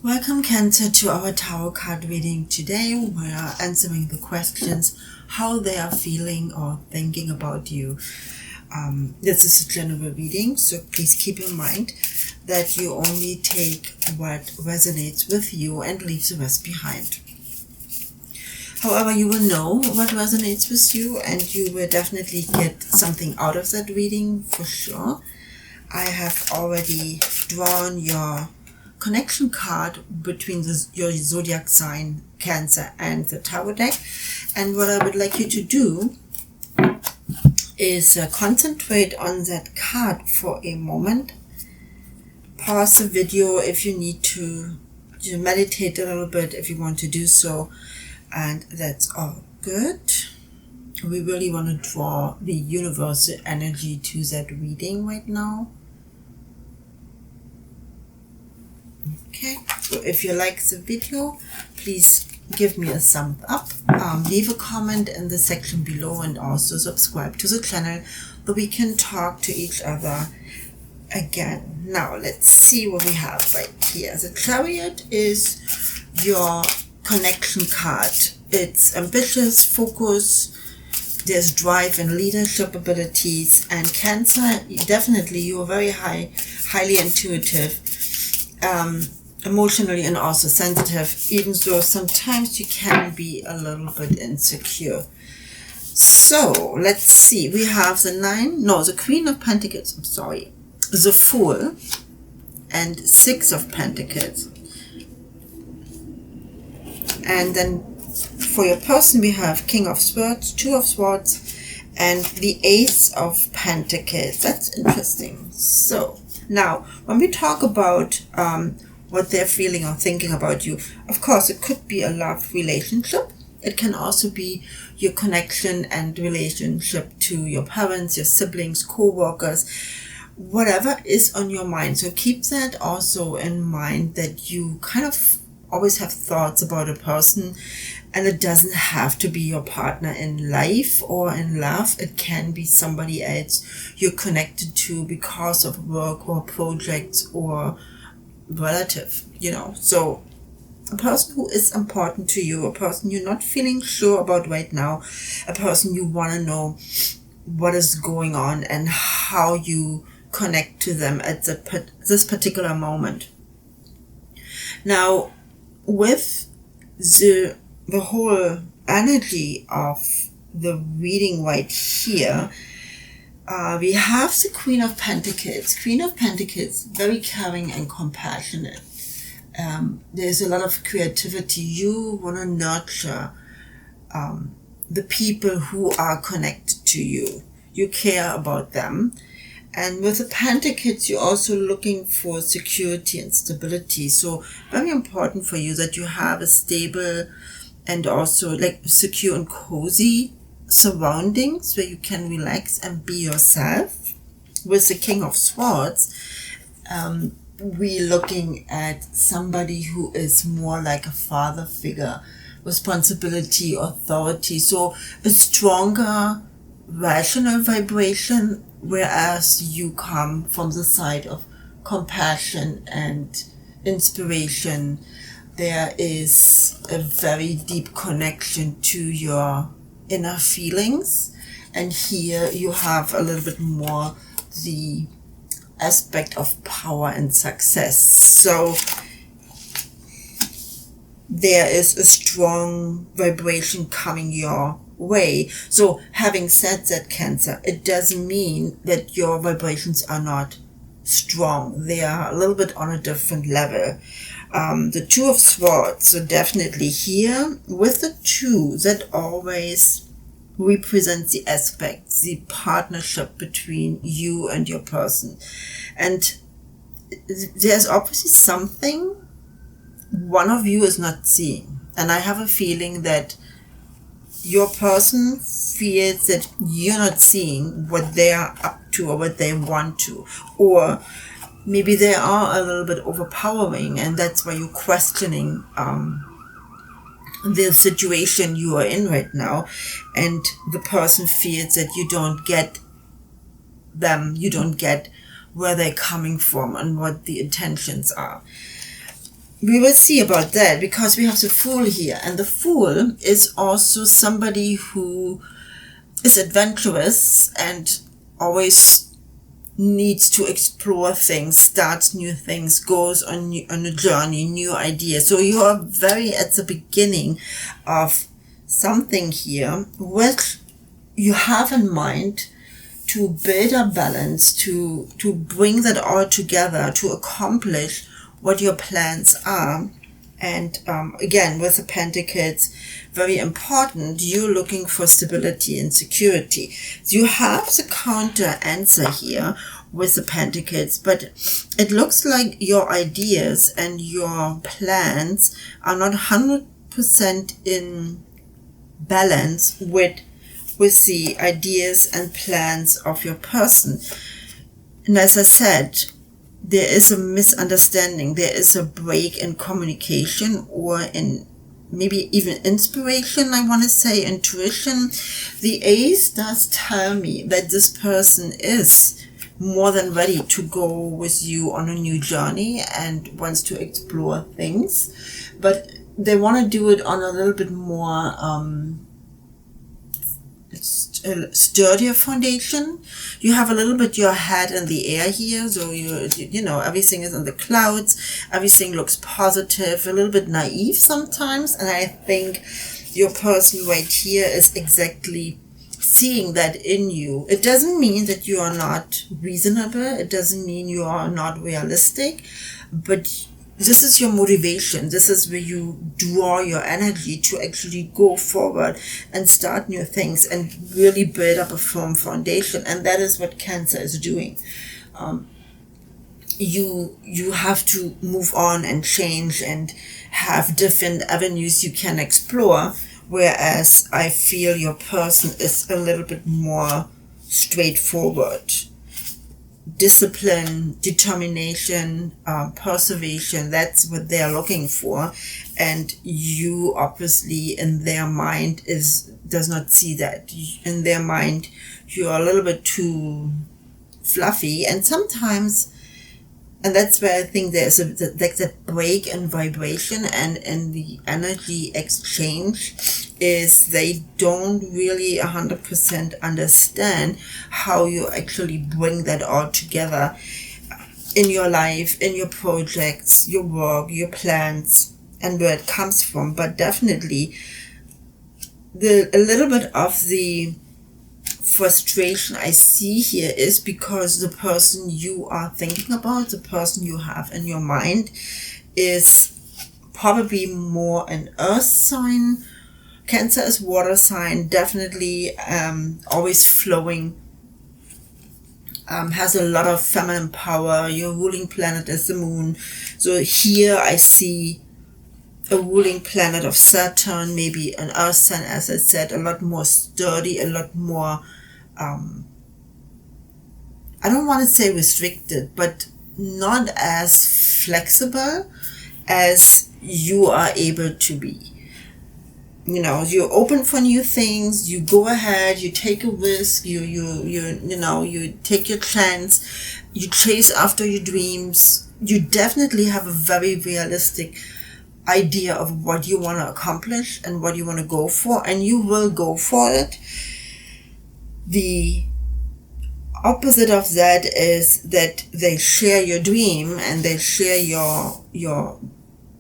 Welcome, Cancer, to our tarot card reading today. We are answering the questions how they are feeling or thinking about you. This is a general reading, so please keep in mind that you only take what resonates with you and leave the rest behind. However, you will know what resonates with you and you will definitely get something out of that reading for sure. I have already drawn your connection card between your zodiac sign, Cancer, and the tarot deck. And what I would like you to do is concentrate on that card for a moment. Pause the video if you need to meditate a little bit if you want to do so. And that's all good. We really want to draw the universal energy to that reading right now. Okay, so if you like the video, please give me a thumbs up, leave a comment in the section below, and also subscribe to the channel so we can talk to each other again. Now let's see what we have right here. The Chariot is your connection card. It's ambitious, focus, there's drive and leadership abilities, and Cancer, definitely you're very highly intuitive, emotionally and also sensitive, even though sometimes you can be a little bit insecure. So let's see, we have the Queen of Pentacles, the Fool, and Six of Pentacles. And then for your person we have King of Swords, Two of Swords, and the Ace of Pentacles. That's interesting. So now when we talk about what they're feeling or thinking about you, of course it could be a love relationship. It can also be your connection and relationship to your parents, your siblings, co-workers, whatever is on your mind. So keep that also in mind, that you kind of always have thoughts about a person, and it doesn't have to be your partner in life or in love. It can be somebody else you're connected to because of work or projects or relative, so a person who is important to you, a person you're not feeling sure about right now, a person you want to know what is going on and how you connect to them at this particular moment. Now with the whole energy of the reading right here, we have the Queen of Pentacles. Queen of Pentacles, very caring and compassionate. There's a lot of creativity. You want to nurture the people who are connected to you. You care about them. And with the Pentacles, you're also looking for security and stability. So very important for you that you have a stable and also secure and cozy surroundings where you can relax and be yourself. With the King of Swords, we're looking at somebody who is more like a father figure, responsibility, authority, so a stronger rational vibration, whereas you come from the side of compassion and inspiration. There is a very deep connection to your inner feelings, and here you have a little bit more the aspect of power and success. So there is a strong vibration coming your way. So having said that, Cancer, it doesn't mean that your vibrations are not strong. They are a little bit on a different level. The Two of Swords, so definitely here with the two, that always represents the aspect, the partnership between you and your person. And there's obviously something one of you is not seeing. And I have a feeling that your person feels that you're not seeing what they are up to or what they want to, or maybe they are a little bit overpowering, and that's why you're questioning the situation you are in right now, and the person feels that you don't get them, you don't get where they're coming from and what the intentions are. we will see about that, because we have the Fool here, and the Fool is also somebody who is adventurous and always needs to explore things, starts new things, goes on a journey, new ideas. So you are very at the beginning of something here, which you have in mind to build a balance, to bring that all together, to accomplish what your plans are. And again, with the Pentacles, very important, you're looking for stability and security. You have the counter answer here with the Pentacles, but it looks like your ideas and your plans are not 100% in balance with the ideas and plans of your person. And as I said, there is a misunderstanding, there is a break in communication, or in maybe even inspiration, I want to say, intuition. The Ace does tell me that this person is more than ready to go with you on a new journey and wants to explore things, but they want to do it on a little bit more sturdier foundation. You have a little bit your head in the air here, so you know, everything is in the clouds, everything looks positive, a little bit naive sometimes, and I think your person right here is exactly seeing that in you. It doesn't mean that you are not reasonable, it doesn't mean you are not realistic, but this is your motivation. This is where you draw your energy to actually go forward and start new things and really build up a firm foundation. And that is what Cancer is doing. You have to move on and change and have different avenues you can explore, whereas I feel your person is a little bit more straightforward. Discipline, determination, perseverance, that's what they're looking for. And you obviously in their mind does not see that. In their mind, you're a little bit too fluffy, and sometimes, and that's where I think there's that break in vibration and in the energy exchange, is they don't really 100% understand how you actually bring that all together in your life, in your projects, your work, your plans, and where it comes from. But definitely a little bit of the frustration I see here is because the person you are thinking about, the person you have in your mind, is probably more an earth sign. Cancer is water sign, definitely always flowing, has a lot of feminine power. Your ruling planet is the moon. So here I see a ruling planet of Saturn, maybe an earth sign, as I said, a lot more sturdy, a lot more, I don't want to say restricted, but not as flexible as you are able to be. You know, you're open for new things, you go ahead, you take a risk, you take your chance, you chase after your dreams. You definitely have a very realistic idea of what you want to accomplish and what you want to go for, and you will go for it. The opposite of that is that they share your dream and they share your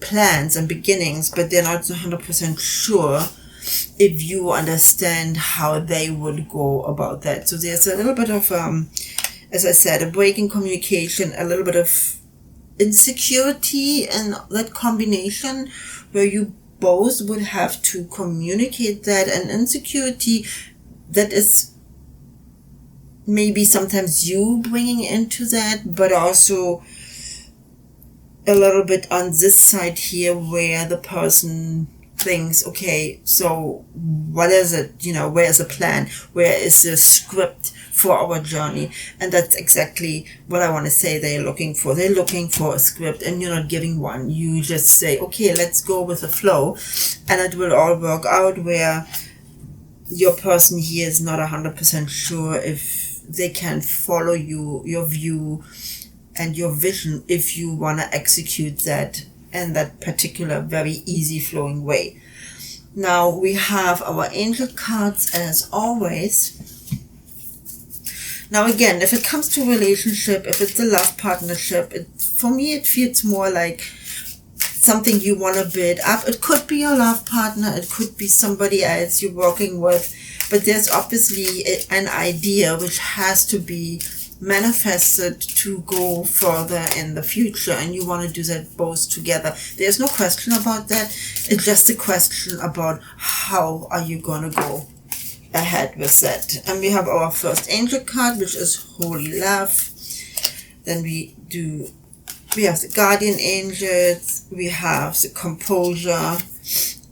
plans and beginnings, but they're not 100% sure if you understand how they would go about that. So there's a little bit of, as I said, a break in communication, a little bit of insecurity, and that combination where you both would have to communicate that, and insecurity that is maybe sometimes you bringing into that, but also a little bit on this side here where the person thinks, okay, so what is it, where is the plan, where is the script for our journey? And that's exactly what I want to say they're looking for. They're looking for a script, and you're not giving one. You just say, okay, let's go with the flow, and it will all work out, where your person here is not 100% sure if they can follow you, your view and your vision, if you want to execute that in that particular very easy flowing way. Now we have our angel cards as always. Now again, if it comes to relationship, if it's a love partnership, for me it feels more like something you want to build up. It could be your love partner, it could be somebody else you're working with, but there's obviously an idea which has to be manifested to go further in the future, and you want to do that both together. There's no question about that. It's just a question about how are you going to go ahead with that. And we have our first angel card, which is Holy Love. Then we have the guardian angels, we have the composure,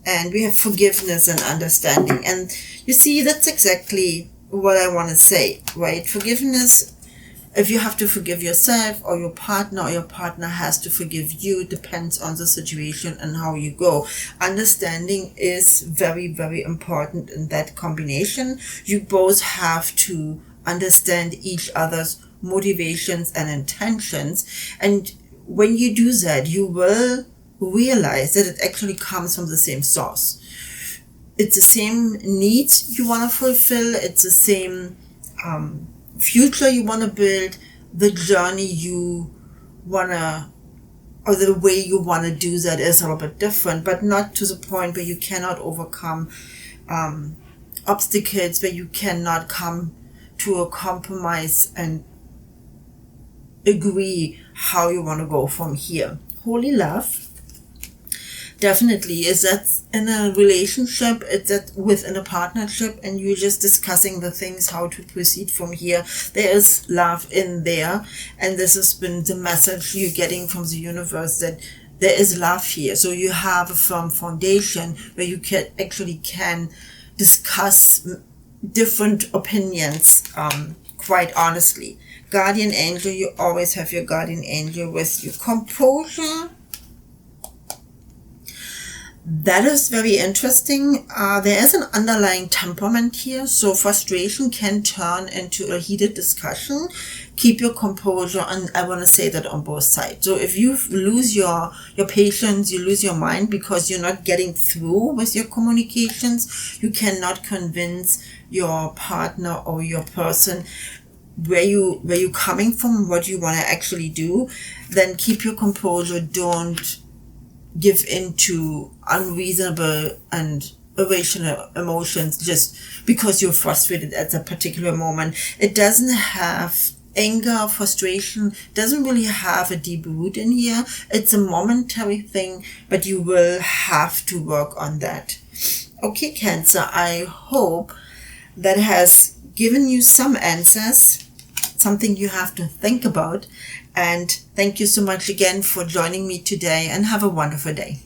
and we have forgiveness and understanding. And you see, that's exactly what I want to say, right? Forgiveness, if you have to forgive yourself or your partner has to forgive you, depends on the situation and how you go. Understanding is very, very important in that combination. You both have to understand each other's motivations and intentions, and when you do that, you will realize that it actually comes from the same source. It's the same needs you want to fulfill. It's the same future you want to build. The journey you want to, or the way you want to do that is a little bit different, but not to the point where you cannot overcome obstacles, where you cannot come to a compromise and agree how you want to go from here. Holy Love definitely is that in a relationship, it's that within a partnership, and you're just discussing the things, how to proceed from here. There is love in there, and this has been the message you're getting from the universe, that there is love here. So you have a firm foundation where you can discuss different opinions quite honestly. Guardian angel, you always have your guardian angel with you. Composure, that is very interesting. There is an underlying temperament here, so frustration can turn into a heated discussion. Keep your composure, and I want to say that on both sides. So if you lose your patience, you lose your mind because you're not getting through with your communications, you cannot convince your partner or your person where you coming from, what you want to actually do, then keep your composure. Don't give in to unreasonable and irrational emotions just because you're frustrated at a particular moment. It doesn't have anger, frustration, doesn't really have a deep root in here. It's a momentary thing, but you will have to work on that. Okay, Cancer, I hope that has given you some answers, something you have to think about. And thank you so much again for joining me today, and have a wonderful day.